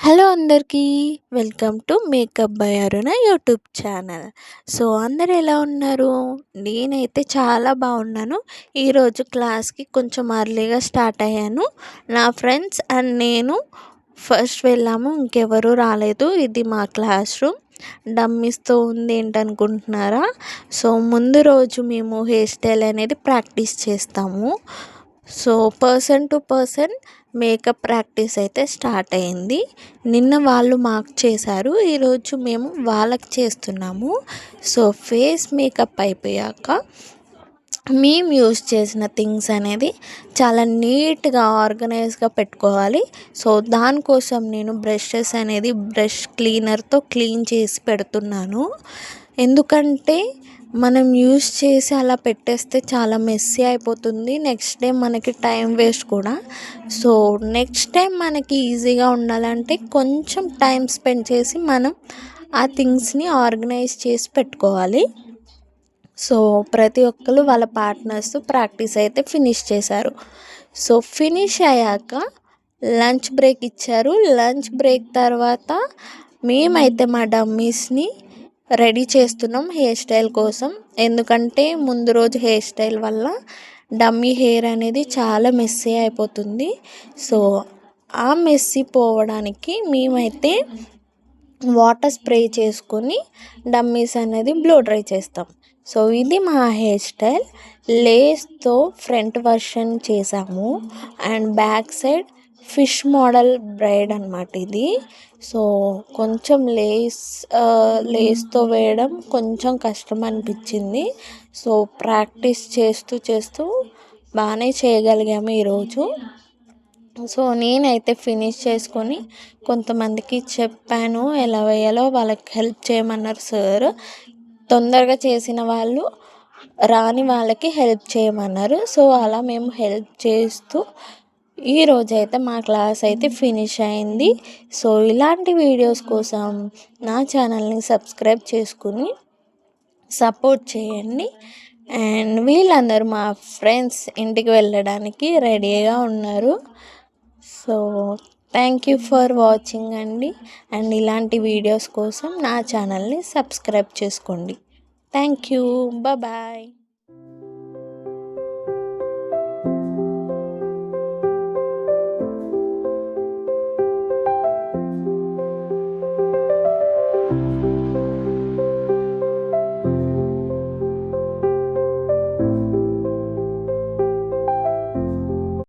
Hello అందరికీ welcome to make up by Aruna YouTube channel. So అందరు ఎలా ఉన్నారు? నేనైతే చాలా బాగున్నాను. ఈరోజు క్లాస్కి కొంచెం అర్లీగా స్టార్ట్ అయ్యాను. నా ఫ్రెండ్స్ అండ్ నేను ఫస్ట్ వెళ్ళాము, ఇంకెవరూ రాలేదు. ఇది మా క్లాస్ రూమ్. డమ్మీస్తో ఉంది ఏంటనుకుంటున్నారా? సో ముందు రోజు మేము హెయిర్ స్టైల్ అనేది ప్రాక్టీస్ చేస్తాము. So person to person makeup practice అయితే స్టార్ట్ అయింది. నిన్న వాళ్ళు మాకు చేశారు, ఈరోజు మేము వాళ్ళకి చేస్తున్నాము. సో ఫేస్ మేకప్ అయిపోయాక మేము యూస్ చేసిన థింగ్స్ అనేది చాలా నీట్గా ఆర్గనైజ్గా పెట్టుకోవాలి. సో దానికోసం నేను బ్రషెస్ అనేది బ్రష్ క్లీనర్తో క్లీన్ చేసి పెడుతున్నాను. ఎందుకంటే మనం యూస్ చేసి అలా పెట్టేస్తే చాలా మెస్సీ అయిపోతుంది. నెక్స్ట్ డే మనకి టైం వేస్ట్ కూడా. సో నెక్స్ట్ టైం మనకి ఈజీగా ఉండాలంటే కొంచెం టైం స్పెండ్ చేసి మనం ఆ థింగ్స్ని ఆర్గనైజ్ చేసి పెట్టుకోవాలి. సో ప్రతి ఒక్కరు వాళ్ళ పార్ట్నర్స్ ప్రాక్టీస్ అయితే ఫినిష్ చేశారు. సో ఫినిష్ అయ్యాక లంచ్ బ్రేక్ ఇచ్చారు. లంచ్ బ్రేక్ తర్వాత మేమైతే మా డమ్మీస్ని రెడీ చేస్తున్నాం హెయిర్ స్టైల్ కోసం. ఎందుకంటే ముందు రోజు హెయిర్ స్టైల్ వల్ల డమ్మీ హెయిర్ అనేది చాలా మెస్సీ అయిపోతుంది. సో ఆ మెస్సీ పోవడానికి మేమైతే వాటర్ స్ప్రే చేసుకొని డమ్మీస్ అనేది బ్లో డ్రై చేస్తాం. సో ఇది మా హెయిర్ స్టైల్. లేస్తో ఫ్రంట్ వర్షన్ చేసాము and back side fish model braid అనమాట ఇది. సో కొంచెం లేస్తో వేయడం కొంచెం కష్టం అనిపించింది. సో ప్రాక్టీస్ చేస్తూ బాగానే చేయగలిగాము ఈరోజు. సో నేనైతే ఫినిష్ చేసుకొని కొంతమందికి చెప్పాను ఎలా వేయాలో, వాళ్ళకి హెల్ప్ చేయమన్నారు సార్. తొందరగా చేసిన వాళ్ళు రాని వాళ్ళకి హెల్ప్ చేయమన్నారు. సో అలా మేము హెల్ప్ చేస్తూ ఈరోజైతే మా క్లాస్ అయితే ఫినిష్ అయింది. సో ఇలాంటి వీడియోస్ కోసం నా ఛానల్ని సబ్స్క్రైబ్ చేసుకుని సపోర్ట్ చేయండి. అండ్ వీళ్ళందరూ మా ఫ్రెండ్స్ ఇంటికి వెళ్ళడానికి రెడీగా ఉన్నారు. So thank you for watching అండి. అండ్ ఇలాంటి వీడియోస్ కోసం నా ఛానల్ని సబ్స్క్రైబ్ చేసుకోండి. Thank you. బాయ్.